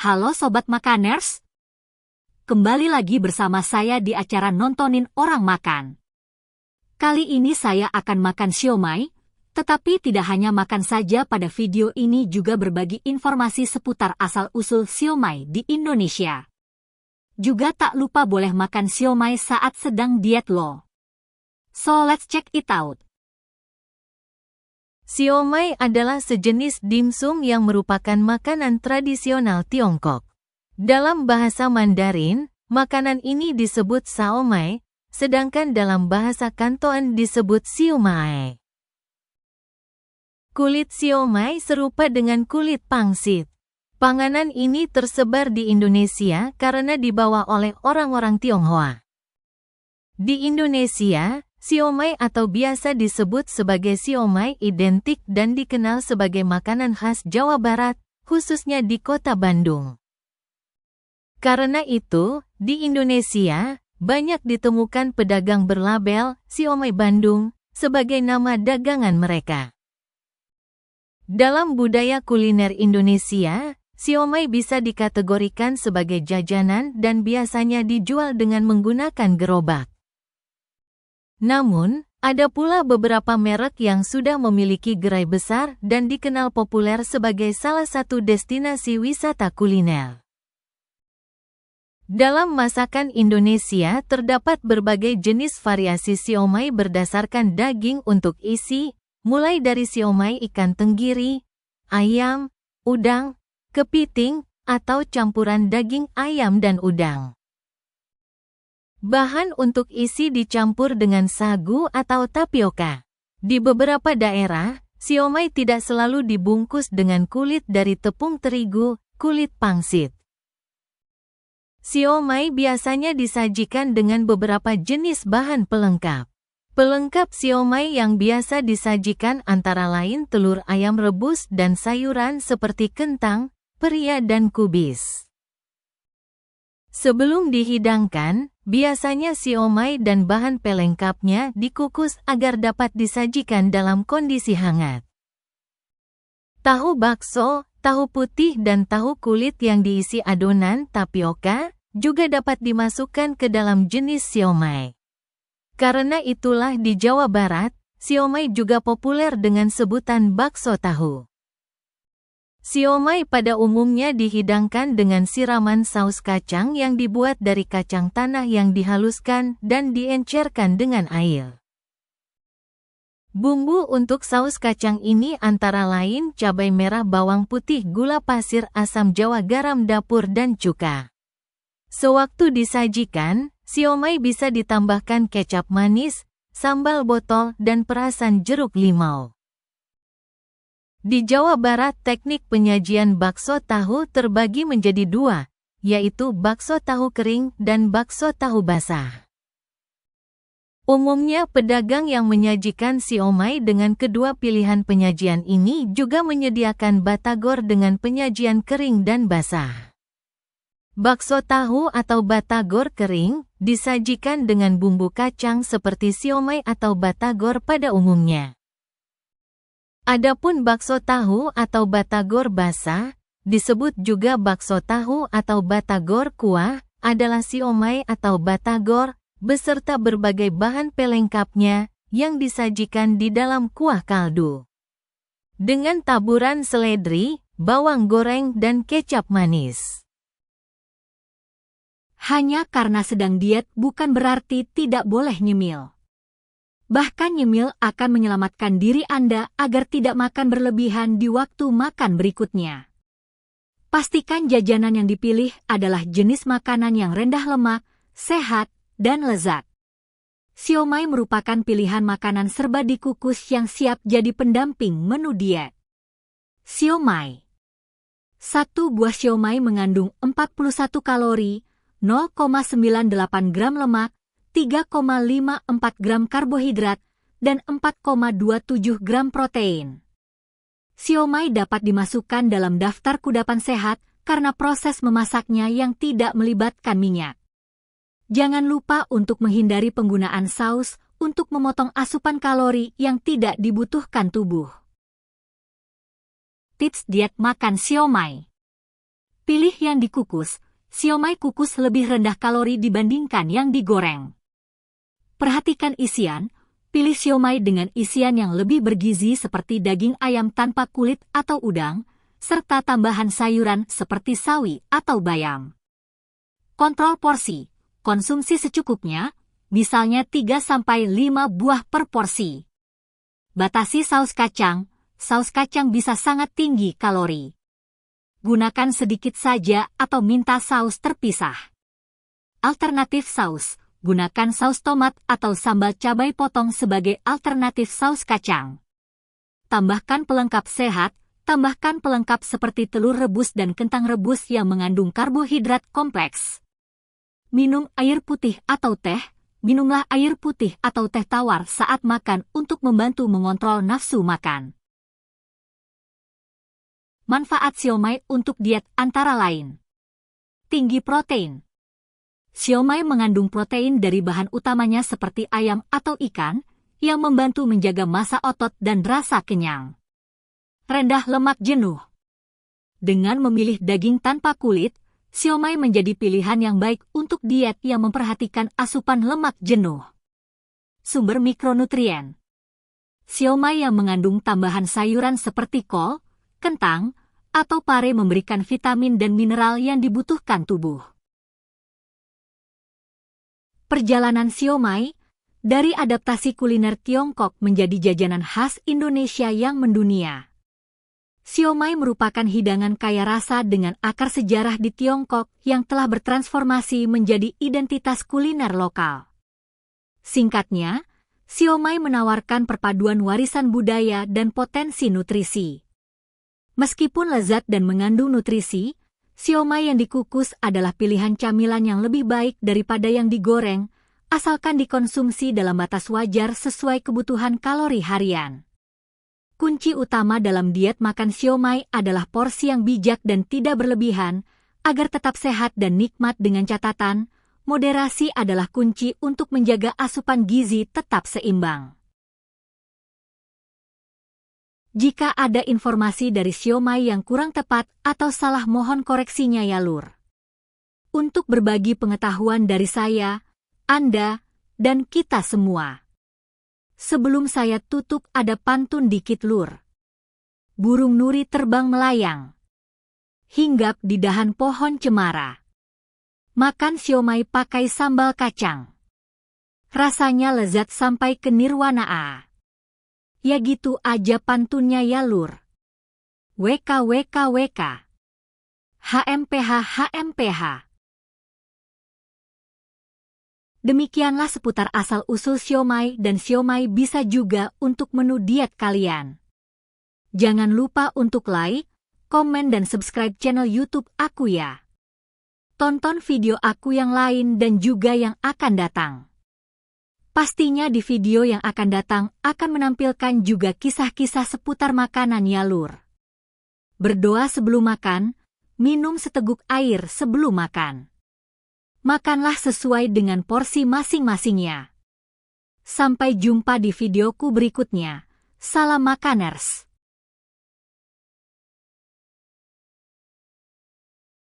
Halo Sobat Makaners, kembali lagi bersama saya di acara Nontonin Orang Makan. Kali ini saya akan makan siomay, tetapi tidak hanya makan saja. Pada video ini juga berbagi informasi seputar asal-usul siomay di Indonesia. Juga tak lupa boleh makan siomay saat sedang diet loh. So let's check it out. Siomay adalah sejenis dimsum yang merupakan makanan tradisional Tiongkok. Dalam bahasa Mandarin, makanan ini disebut saomai, sedangkan dalam bahasa Kanton disebut siomay. Kulit siomay serupa dengan kulit pangsit. Panganan ini tersebar di Indonesia karena dibawa oleh orang-orang Tionghoa. Di Indonesia, siomay atau biasa disebut sebagai siomay identik dan dikenal sebagai makanan khas Jawa Barat, khususnya di kota Bandung. Karena itu, di Indonesia, banyak ditemukan pedagang berlabel siomay Bandung sebagai nama dagangan mereka. Dalam budaya kuliner Indonesia, siomay bisa dikategorikan sebagai jajanan dan biasanya dijual dengan menggunakan gerobak. Namun, ada pula beberapa merek yang sudah memiliki gerai besar dan dikenal populer sebagai salah satu destinasi wisata kuliner. Dalam masakan Indonesia terdapat berbagai jenis variasi siomay berdasarkan daging untuk isi, mulai dari siomay ikan tenggiri, ayam, udang, kepiting, atau campuran daging ayam dan udang. Bahan untuk isi dicampur dengan sagu atau tapioka. Di beberapa daerah, siomay tidak selalu dibungkus dengan kulit dari tepung terigu, kulit pangsit. Siomay biasanya disajikan dengan beberapa jenis bahan pelengkap. Pelengkap siomay yang biasa disajikan antara lain telur ayam rebus dan sayuran seperti kentang, pria dan kubis. Sebelum dihidangkan, biasanya siomay dan bahan pelengkapnya dikukus agar dapat disajikan dalam kondisi hangat. Tahu bakso, tahu putih dan tahu kulit yang diisi adonan tapioka juga dapat dimasukkan ke dalam jenis siomay. Karena itulah di Jawa Barat, siomay juga populer dengan sebutan bakso tahu. Siomay pada umumnya dihidangkan dengan siraman saus kacang yang dibuat dari kacang tanah yang dihaluskan dan diencerkan dengan air. Bumbu untuk saus kacang ini antara lain cabai merah, bawang putih, gula pasir, asam jawa, garam dapur, dan cuka. Sewaktu disajikan, siomay bisa ditambahkan kecap manis, sambal botol, dan perasan jeruk limau. Di Jawa Barat, teknik penyajian bakso tahu terbagi menjadi dua, yaitu bakso tahu kering dan bakso tahu basah. Umumnya pedagang yang menyajikan siomay dengan kedua pilihan penyajian ini juga menyediakan batagor dengan penyajian kering dan basah. Bakso tahu atau batagor kering disajikan dengan bumbu kacang seperti siomay atau batagor pada umumnya. Adapun bakso tahu atau batagor basah, disebut juga bakso tahu atau batagor kuah, adalah siomay atau batagor, beserta berbagai bahan pelengkapnya, yang disajikan di dalam kuah kaldu. Dengan taburan seledri, bawang goreng dan kecap manis. Hanya karena sedang diet bukan berarti tidak boleh nyemil. Bahkan nyemil akan menyelamatkan diri Anda agar tidak makan berlebihan di waktu makan berikutnya. Pastikan jajanan yang dipilih adalah jenis makanan yang rendah lemak, sehat, dan lezat. Siomay merupakan pilihan makanan serba dikukus yang siap jadi pendamping menu diet. Siomay. Satu buah siomay mengandung 41 kalori, 0,98 gram lemak, 3,54 gram karbohidrat, dan 4,27 gram protein. Siomay dapat dimasukkan dalam daftar kudapan sehat karena proses memasaknya yang tidak melibatkan minyak. Jangan lupa untuk menghindari penggunaan saus untuk memotong asupan kalori yang tidak dibutuhkan tubuh. Tips diet makan siomay. Pilih yang dikukus. Siomay kukus lebih rendah kalori dibandingkan yang digoreng. Perhatikan isian. Pilih siomay dengan isian yang lebih bergizi seperti daging ayam tanpa kulit atau udang, serta tambahan sayuran seperti sawi atau bayam. Kontrol porsi. Konsumsi secukupnya, misalnya 3-5 buah per porsi. Batasi saus kacang. Saus kacang bisa sangat tinggi kalori. Gunakan sedikit saja atau minta saus terpisah. Alternatif saus. Gunakan saus tomat atau sambal cabai potong sebagai alternatif saus kacang. Tambahkan pelengkap sehat. Tambahkan pelengkap seperti telur rebus dan kentang rebus yang mengandung karbohidrat kompleks. Minum air putih atau teh. Minumlah air putih atau teh tawar saat makan untuk membantu mengontrol nafsu makan. Manfaat siomay untuk diet antara lain. Tinggi protein. Siomay mengandung protein dari bahan utamanya seperti ayam atau ikan, yang membantu menjaga massa otot dan rasa kenyang. Rendah lemak jenuh. Dengan memilih daging tanpa kulit, siomay menjadi pilihan yang baik untuk diet yang memperhatikan asupan lemak jenuh. Sumber mikronutrien. Siomay yang mengandung tambahan sayuran seperti kol, kentang, atau pare memberikan vitamin dan mineral yang dibutuhkan tubuh. Perjalanan siomay, dari adaptasi kuliner Tiongkok menjadi jajanan khas Indonesia yang mendunia. Siomay merupakan hidangan kaya rasa dengan akar sejarah di Tiongkok yang telah bertransformasi menjadi identitas kuliner lokal. Singkatnya, siomay menawarkan perpaduan warisan budaya dan potensi nutrisi. Meskipun lezat dan mengandung nutrisi, siomay yang dikukus adalah pilihan camilan yang lebih baik daripada yang digoreng, asalkan dikonsumsi dalam batas wajar sesuai kebutuhan kalori harian. Kunci utama dalam diet makan siomay adalah porsi yang bijak dan tidak berlebihan, agar tetap sehat dan nikmat dengan catatan, moderasi adalah kunci untuk menjaga asupan gizi tetap seimbang. Jika ada informasi dari siomay yang kurang tepat atau salah, mohon koreksinya ya Lur. Untuk berbagi pengetahuan dari saya, Anda, dan kita semua. Sebelum saya tutup ada pantun dikit Lur. Burung nuri terbang melayang. Hinggap di dahan pohon cemara. Makan siomay pakai sambal kacang. Rasanya lezat sampai ke nirwana. Ya gitu aja pantunnya ya Lur. WKWKWK. HMPH HMPH. Demikianlah seputar asal-usul siomay, dan siomay bisa juga untuk menu diet kalian. Jangan lupa untuk like, komen dan subscribe channel YouTube aku ya. Tonton video aku yang lain dan juga yang akan datang. Pastinya di video yang akan datang akan menampilkan juga kisah-kisah seputar makanan ya Lur. Berdoa sebelum makan, minum seteguk air sebelum makan. Makanlah sesuai dengan porsi masing-masingnya. Sampai jumpa di videoku berikutnya. Salam makaners.